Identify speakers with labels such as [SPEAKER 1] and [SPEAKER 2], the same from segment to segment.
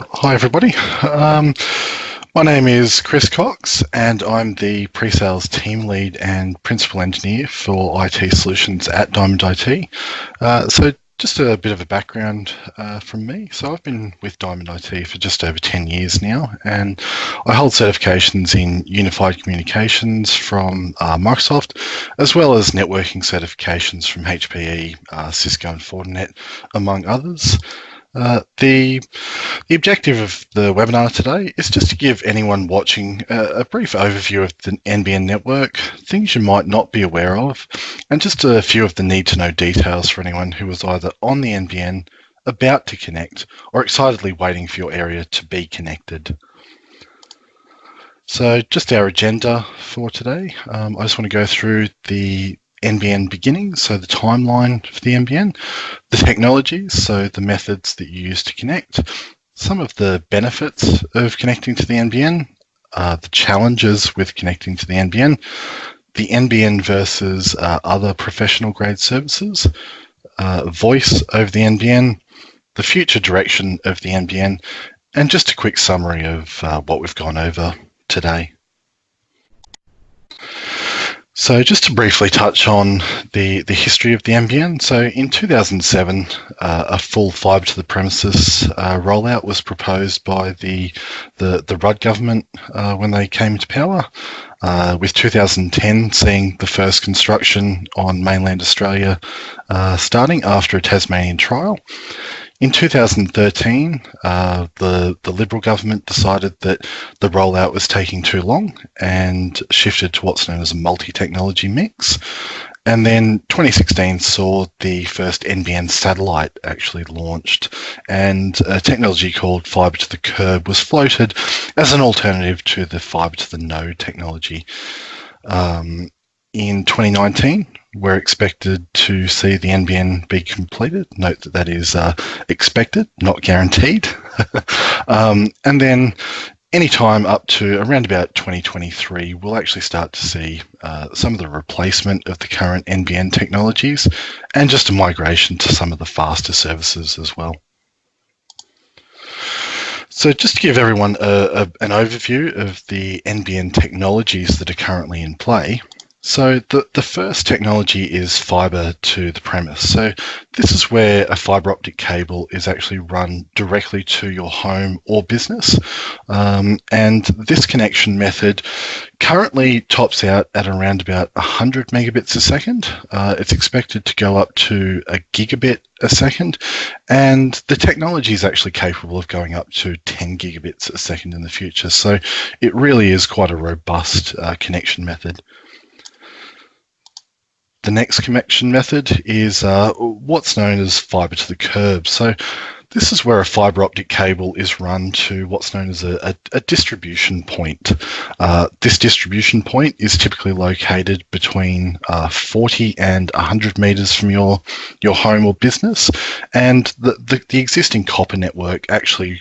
[SPEAKER 1] Hi everybody, my name is Chris Cox and I'm the Presales team lead and principal engineer for IT solutions at Diamond IT. So just a bit of a background from me. So I've been with Diamond IT for just over 10 years now, and I hold certifications in unified communications from Microsoft, as well as networking certifications from HPE, Cisco and Fortinet, among others. The objective of the webinar today is just to give anyone watching a brief overview of the NBN network, things you might not be aware of, and just a few of the need-to-know details for anyone who is either on the NBN, about to connect, or excitedly waiting for your area to be connected. So just our agenda for today. I just want to go through the NBN Beginnings, so the timeline for the NBN, the technologies, so the methods that you use to connect, some of the benefits of connecting to the NBN, the challenges with connecting to the NBN versus other professional grade services, voice over the NBN, the future direction of the NBN, and just a quick summary of what we've gone over today. So just to briefly touch on the history of the NBN. So in 2007, a full fibre to the premises rollout was proposed by the Rudd government when they came to power, with 2010 seeing the first construction on mainland Australia starting after a Tasmanian trial. In 2013, the Liberal government decided that the rollout was taking too long and shifted to what's known as a multi-technology mix. And then 2016 saw the first NBN satellite actually launched, and a technology called Fibre to the Curb was floated as an alternative to the Fibre to the Node technology. In 2019, we're expected to see the NBN be completed. Note that that is expected, not guaranteed. And then any time up to around about 2023, we'll actually start to see some of the replacement of the current NBN technologies and just a migration to some of the faster services as well. So just to give everyone an overview of the NBN technologies that are currently in play. So the first technology is fibre to the premise. So this is where a fibre optic cable is actually run directly to your home or business. And this connection method currently tops out at around about 100 megabits a second. It's expected to go up to a gigabit a second, and the technology is actually capable of going up to 10 gigabits a second in the future. So it really is quite a robust connection method. The next connection method is what's known as fibre to the curb. So this is where a fibre optic cable is run to what's known as a distribution point. This distribution point is typically located between 40 and 100 metres from your home or business, and the existing copper network actually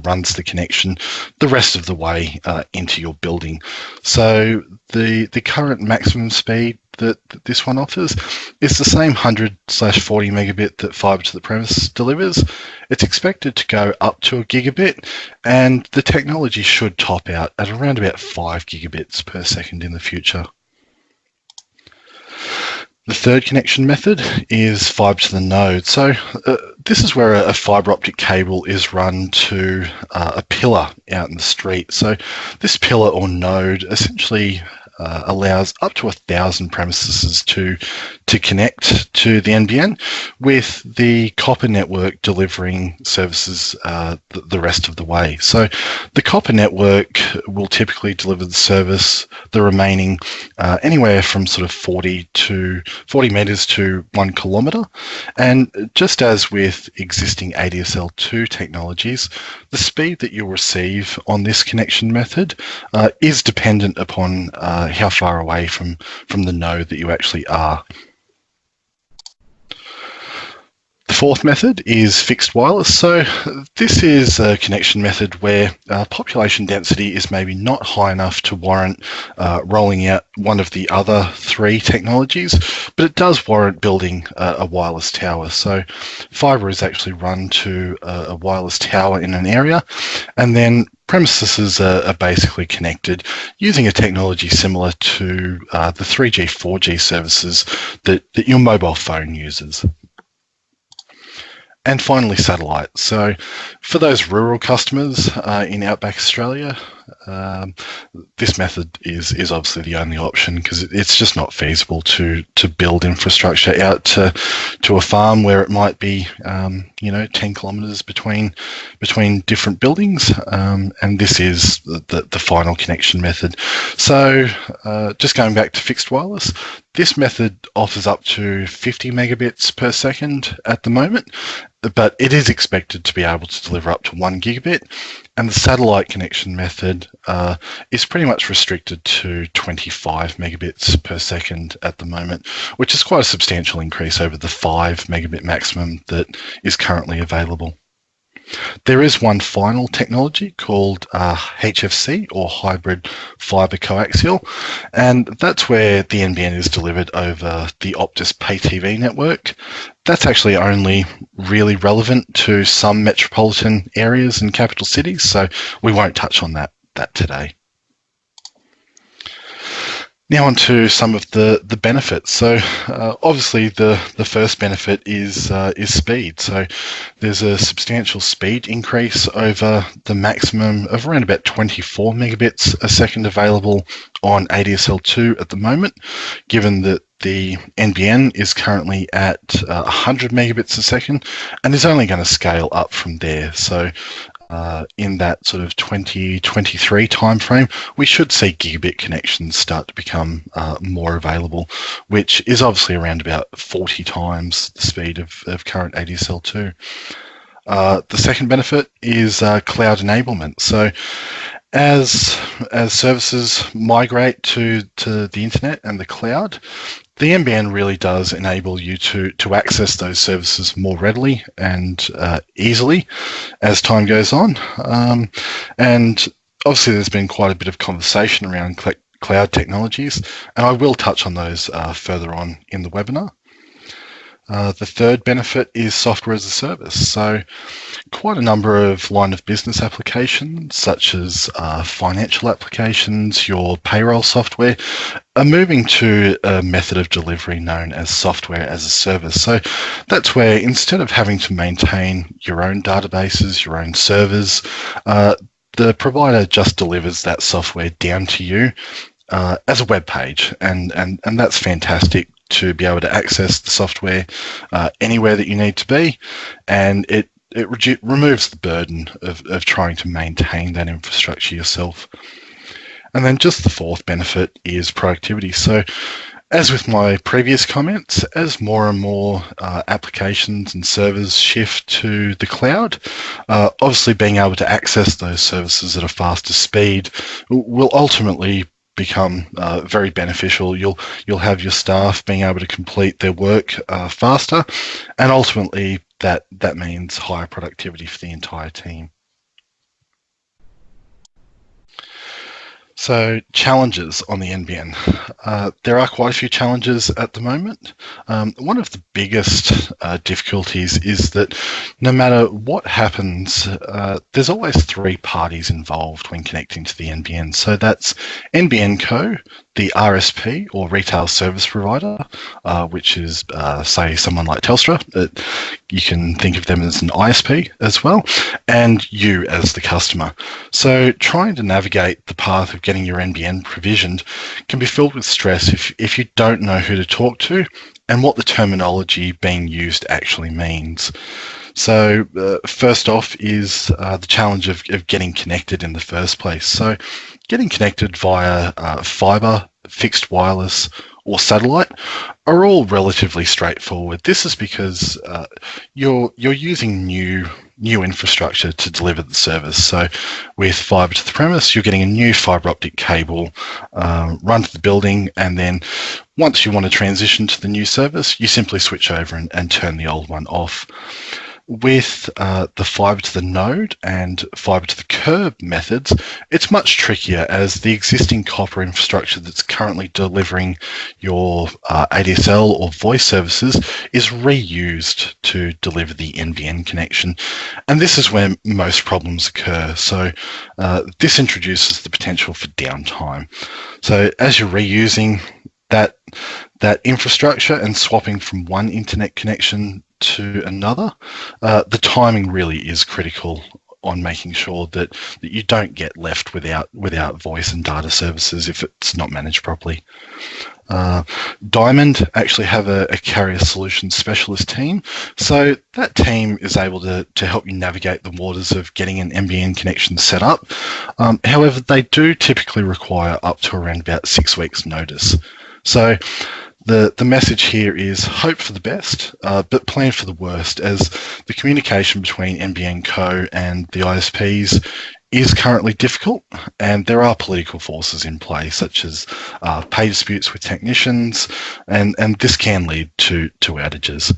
[SPEAKER 1] runs the connection the rest of the way into your building. So the current maximum speed that this one offers is the same 100/40 megabit that fibre to the premise delivers. It's expected to go up to a gigabit, and the technology should top out at around about 5 gigabits per second in the future. The third connection method is fibre to the node. So this is where a fibre optic cable is run to a pillar out in the street. So this pillar or node essentially allows up to 1,000 premises to connect to the NBN, with the copper network delivering services the rest of the way. So the copper network will typically deliver the service, the remaining anywhere from sort of 40 metres to 1 kilometre. And just as with existing ADSL2 technologies, the speed that you'll receive on this connection method is dependent upon how far away from the node that you actually are. The fourth method is fixed wireless. So this is a connection method where population density is maybe not high enough to warrant rolling out one of the other three technologies, but it does warrant building a wireless tower. So Fibre is actually run to a wireless tower in an area, and then premises are basically connected using a technology similar to the 3G, 4G services that your mobile phone uses. And finally, satellite. So for those rural customers in outback Australia, this method is obviously the only option, because it's just not feasible to build infrastructure out to a farm where it might be 10 kilometres between different buildings, and this is the final connection method. So just going back to fixed wireless, this method offers up to 50 megabits per second at the moment, but it is expected to be able to deliver up to 1 gigabit, and the satellite connection method is pretty much restricted to 25 megabits per second at the moment, which is quite a substantial increase over the 5 megabit maximum that is currently available. There is one final technology called HFC, or hybrid fibre coaxial, and that's where the NBN is delivered over the Optus pay TV network. That's actually only really relevant to some metropolitan areas and capital cities, so we won't touch on that today. Now on to some of the benefits. So obviously the first benefit is speed. So there's a substantial speed increase over the maximum of around about 24 megabits a second available on ADSL2 at the moment, given that the NBN is currently at 100 megabits a second and is only going to scale up from there. So in that sort of 2023 timeframe, we should see gigabit connections start to become more available, which is obviously around about 40 times the speed of current ADSL2. The second benefit is cloud enablement. So as services migrate to the internet and the cloud, the NBN really does enable you to access those services more readily and easily as time goes on. And obviously there's been quite a bit of conversation around cloud technologies, and I will touch on those further on in the webinar. The third benefit is software as a service. So quite a number of line of business applications, such as financial applications, your payroll software, are moving to a method of delivery known as software as a service. So that's where, instead of having to maintain your own databases, your own servers, the provider just delivers that software down to you as a web page, and that's fantastic to be able to access the software anywhere that you need to be, and it removes the burden of trying to maintain that infrastructure yourself. And then just the fourth benefit is productivity. So as with my previous comments, as more and more applications and servers shift to the cloud, obviously being able to access those services at a faster speed will ultimately become very beneficial. You'll have your staff being able to complete their work faster, and ultimately that means higher productivity for the entire team. So challenges on the NBN. There are quite a few challenges at the moment. One of the biggest difficulties is that no matter what happens, there's always three parties involved when connecting to the NBN. So that's NBN Co, the RSP or retail service provider, which is say someone like Telstra. You can think of them as an ISP as well, and you as the customer. So trying to navigate the path of getting your NBN provisioned can be filled with stress if you don't know who to talk to and what the terminology being used actually means. So first off is the challenge of getting connected in the first place. So getting connected via fibre, fixed wireless, or satellite are all relatively straightforward. This is because you're using new infrastructure to deliver the service. So with fibre to the premise, you're getting a new fibre optic cable run to the building, and then once you want to transition to the new service, you simply switch over and turn the old one off. With the fibre to the node and fibre to the curb methods, it's much trickier, as the existing copper infrastructure that's currently delivering your ADSL or voice services is reused to deliver the NBN connection. And this is where most problems occur. So this introduces the potential for downtime. So as you're reusing that infrastructure and swapping from one internet connection to another, the timing really is critical on making sure that you don't get left without voice and data services if it's not managed properly. Diamond actually have a carrier solutions specialist team, so that team is able to help you navigate the waters of getting an NBN connection set up. However, they do typically require up to around about 6 weeks notice. So the message here is hope for the best, but plan for the worst, as the communication between NBN Co and the ISPs is currently difficult, and there are political forces in play, such as pay disputes with technicians, and this can lead to outages.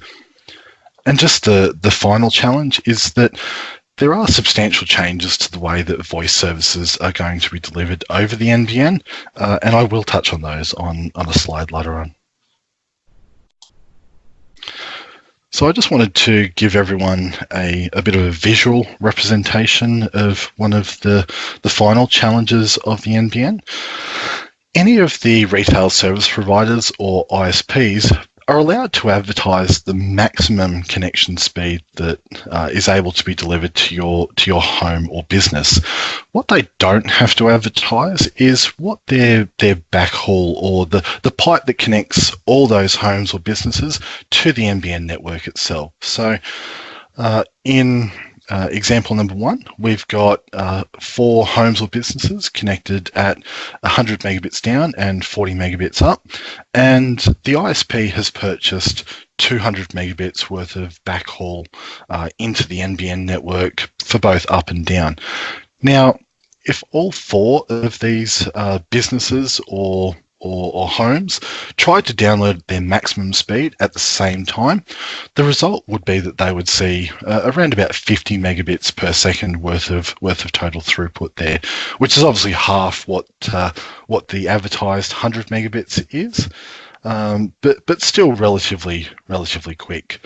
[SPEAKER 1] And just the final challenge is that there are substantial changes to the way that voice services are going to be delivered over the NBN, and I will touch on those on a slide later on. So I just wanted to give everyone a bit of a visual representation of one of the final challenges of the NBN. Any of the retail service providers or ISPs are allowed to advertise the maximum connection speed that is able to be delivered to your home or business. What they don't have to advertise is what their backhaul, or the pipe that connects all those homes or businesses to the NBN network itself. So in example number 1, we've got 4 homes or businesses connected at 100 megabits down and 40 megabits up, and the ISP has purchased 200 megabits worth of backhaul into the NBN network for both up and down. Now, if all 4 of these businesses or homes tried to download their maximum speed at the same time, the result would be that they would see around about 50 megabits per second worth of total throughput there, which is obviously half what the advertised 100 megabits is, but still relatively quick.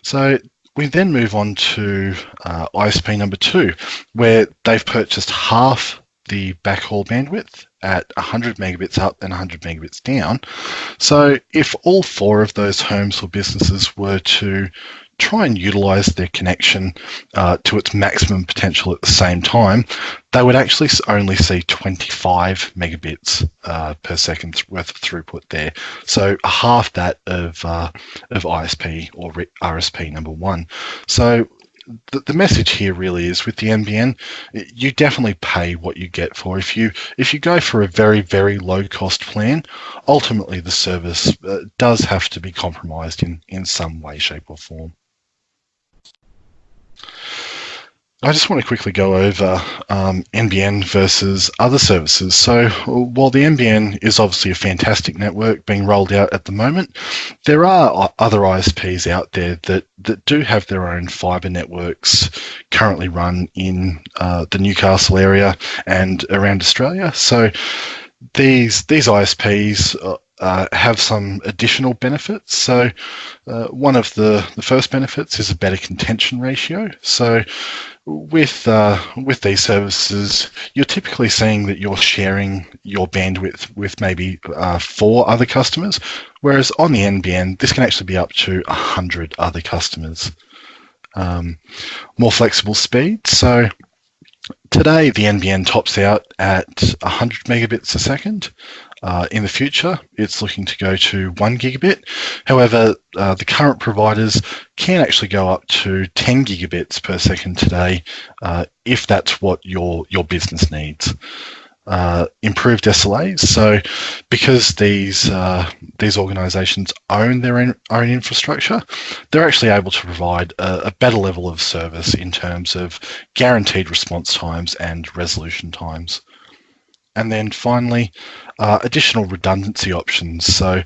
[SPEAKER 1] So we then move on to ISP number 2, where they've purchased half the backhaul bandwidth at 100 megabits up and 100 megabits down. So if all 4 of those homes or businesses were to try and utilize their connection to its maximum potential at the same time, they would actually only see 25 megabits per second worth of throughput there. So half that of ISP or RSP number 1. So the message here really is, with the NBN, you definitely pay what you get for. If you go for a very, very low cost plan, ultimately the service does have to be compromised in some way, shape or form. I just want to quickly go over NBN versus other services. So while the NBN is obviously a fantastic network being rolled out at the moment, there are other ISPs out there that do have their own fibre networks currently run in the Newcastle area and around Australia. So these ISPs have some additional benefits. So one of the first benefits is a better contention ratio. So with these services, you're typically seeing that you're sharing your bandwidth with maybe 4 other customers, whereas on the NBN, this can actually be up to 100 other customers. More flexible speed. So today, the NBN tops out at 100 megabits a second. In the future, it's looking to go to 1 gigabit. However, the current providers can actually go up to 10 gigabits per second today, if that's what your business needs. improved SLAs. So because these organisations own their own infrastructure, they're actually able to provide a better level of service in terms of guaranteed response times and resolution times. And then finally, additional redundancy options. So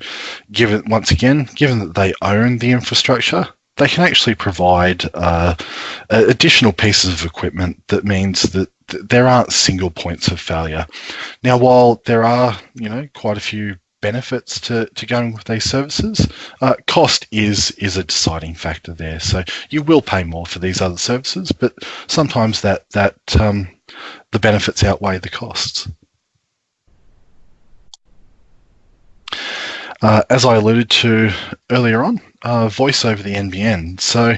[SPEAKER 1] given that they own the infrastructure, they can actually provide additional pieces of equipment that means that there aren't single points of failure. Now, while there are, quite a few benefits to going with these services, cost is a deciding factor there. So you will pay more for these other services, but sometimes that the benefits outweigh the costs. As I alluded to earlier on, voice over the NBN. So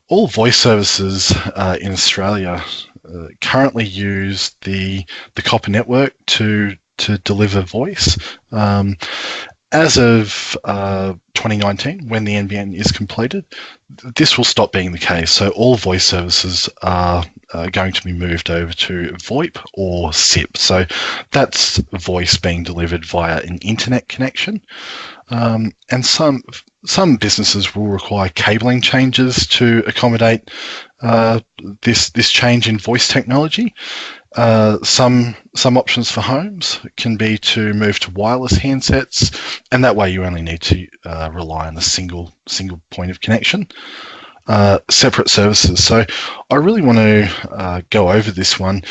[SPEAKER 1] all voice services in Australia currently use the copper network to deliver voice. As of 2019, when the NBN is completed, this will stop being the case. So all voice services are going to be moved over to VoIP or SIP. So that's voice being delivered via an internet connection. And some businesses will require cabling changes to accommodate this change in voice technology. Some options for homes can be to move to wireless handsets, and that way you only need to rely on a single point of connection. Separate services. So I really want to go over this one.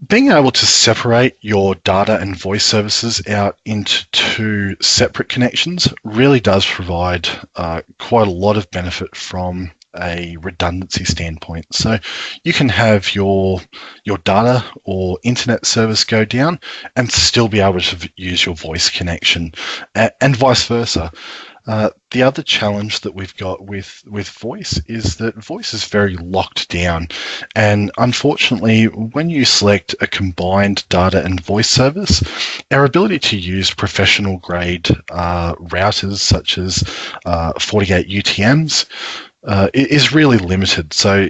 [SPEAKER 1] Being able to separate your data and voice services out into two separate connections really does provide quite a lot of benefit from a redundancy standpoint. So you can have your data or internet service go down and still be able to use your voice connection, and vice versa. The other challenge that we've got with voice is that voice is very locked down, and unfortunately when you select a combined data and voice service, our ability to use professional grade routers such as FortiGate UTMs is really limited. So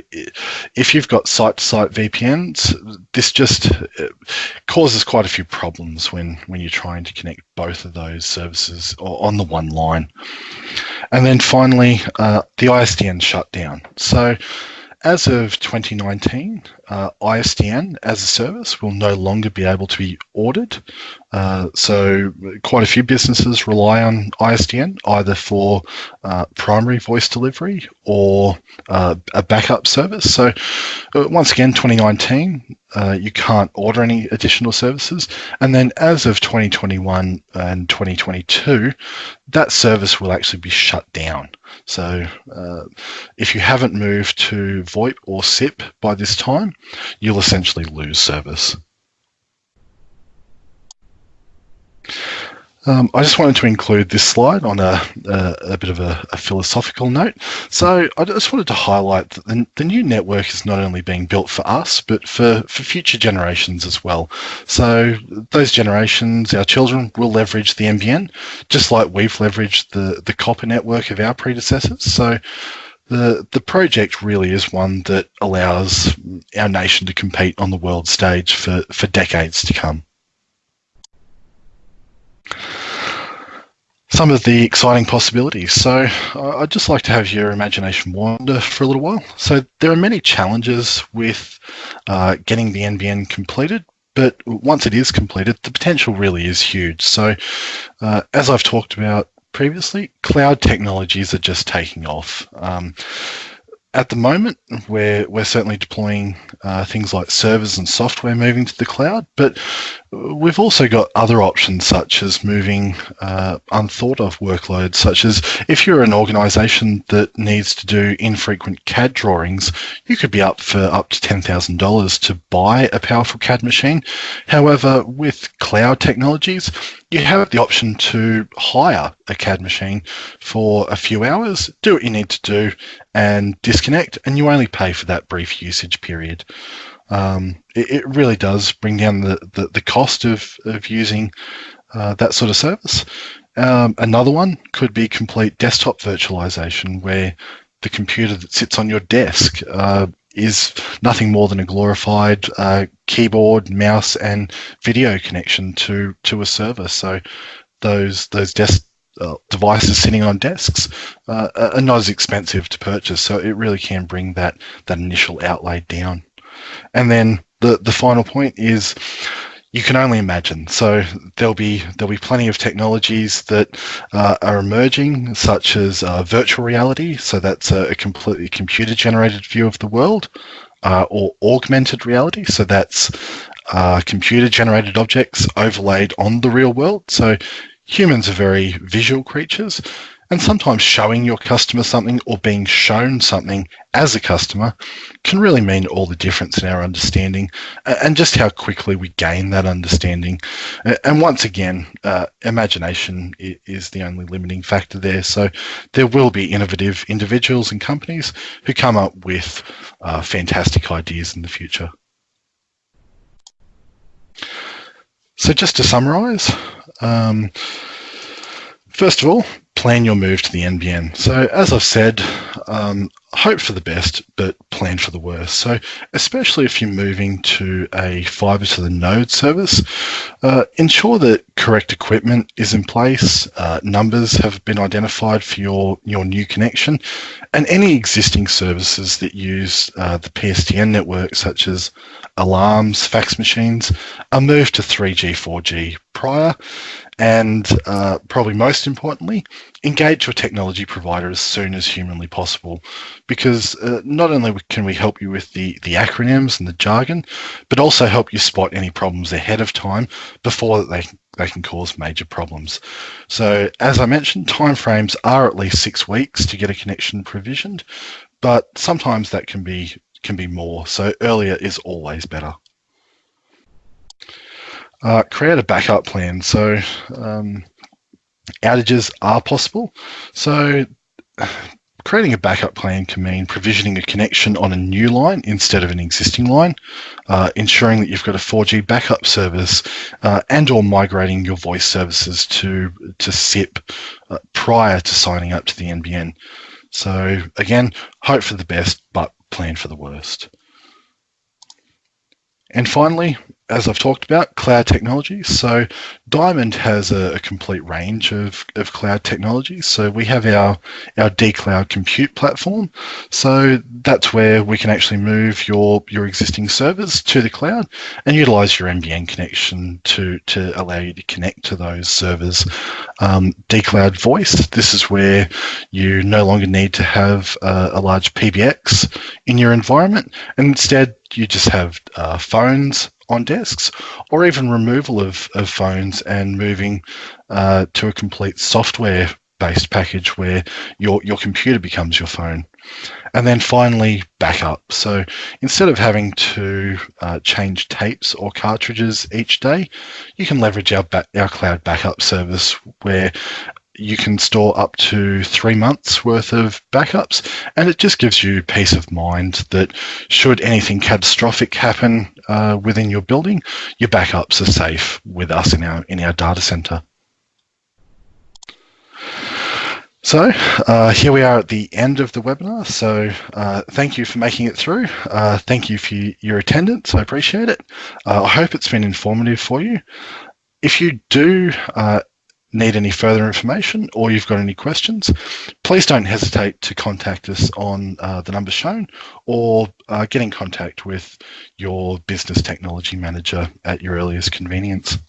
[SPEAKER 1] if you've got site-to-site VPNs, this just causes quite a few problems when you're trying to connect both of those services on the one line. And then finally, the ISDN shutdown. So as of 2019, ISDN as a service will no longer be able to be ordered. So quite a few businesses rely on ISDN either for primary voice delivery or a backup service. So once again, 2019, you can't order any additional services. And then as of 2021 and 2022, that service will actually be shut down. So if you haven't moved to VoIP or SIP by this time, you'll essentially lose service. I just wanted to include this slide on a bit of a philosophical note. So I just wanted to highlight that the new network is not only being built for us, but for future generations as well. So those generations, our children, will leverage the NBN, just like we've leveraged the copper network of our predecessors. So the project really is one that allows our nation to compete on the world stage for decades to come. Some of the exciting possibilities. So I'd just like to have your imagination wander for a little while. So there are many challenges with getting the NBN completed, but once it is completed, the potential really is huge. So as I've talked about previously, cloud technologies are just taking off. At the moment, we're certainly deploying things like servers and software moving to the cloud, but we've also got other options such as moving unthought of workloads, such as if you're an organisation that needs to do infrequent CAD drawings, you could be up for up to $10,000 to buy a powerful CAD machine. However, with cloud technologies, you have the option to hire a CAD machine for a few hours, do what you need to do, and disconnect, and you only pay for that brief usage period. It really does bring down the cost of using that sort of service. Another one could be complete desktop virtualization, where the computer that sits on your desk is nothing more than a glorified keyboard, mouse, and video connection to a server. So those desk devices sitting on desks are not as expensive to purchase. So it really can bring that initial outlay down. And then the final point is, you can only imagine. So there'll be plenty of technologies that are emerging, such as virtual reality. So that's a completely computer-generated view of the world, or augmented reality. So that's computer-generated objects overlaid on the real world. So humans are very visual creatures, and sometimes showing your customer something or being shown something as a customer can really mean all the difference in our understanding and just how quickly we gain that understanding. And once again, imagination is the only limiting factor there. So there will be innovative individuals and companies who come up with fantastic ideas in the future. So just to summarize, first of all, plan your move to the NBN. So as I've said, hope for the best, but plan for the worst. So especially if you're moving to a fibre to the node service, ensure that correct equipment is in place, numbers have been identified for your new connection, and any existing services that use the PSTN network, such as alarms, fax machines, are moved to 3G, 4G prior. And probably most importantly, engage your technology provider as soon as humanly possible, because not only can we help you with the acronyms and the jargon, but also help you spot any problems ahead of time before they can cause major problems. So as I mentioned, timeframes are at least 6 weeks to get a connection provisioned, but sometimes that can be more. So earlier is always better. Create a backup plan. So outages are possible. So creating a backup plan can mean provisioning a connection on a new line instead of an existing line, ensuring that you've got a 4G backup service, and or migrating your voice services to SIP prior to signing up to the NBN. So again, hope for the best, but plan for the worst. And finally, as I've talked about, cloud technologies. So Diamond has a complete range of cloud technologies. So we have our dCloud compute platform. So that's where we can actually move your existing servers to the cloud and utilize your NBN connection to allow you to connect to those servers. dCloud Voice, this is where you no longer need to have a large PBX in your environment, and instead you just have phones on desks, or even removal of phones and moving to a complete software-based package where your computer becomes your phone. And then finally, backup. So instead of having to change tapes or cartridges each day, you can leverage our cloud backup service, where you can store up to 3 months worth of backups, and it just gives you peace of mind that should anything catastrophic happen within your building, your backups are safe with us in our data center. So here we are at the end of the webinar. So thank you for making it through. Thank you for your attendance. I appreciate it. I hope it's been informative for you. If you do need any further information, or you've got any questions, please don't hesitate to contact us on the number shown, or get in contact with your business technology manager at your earliest convenience.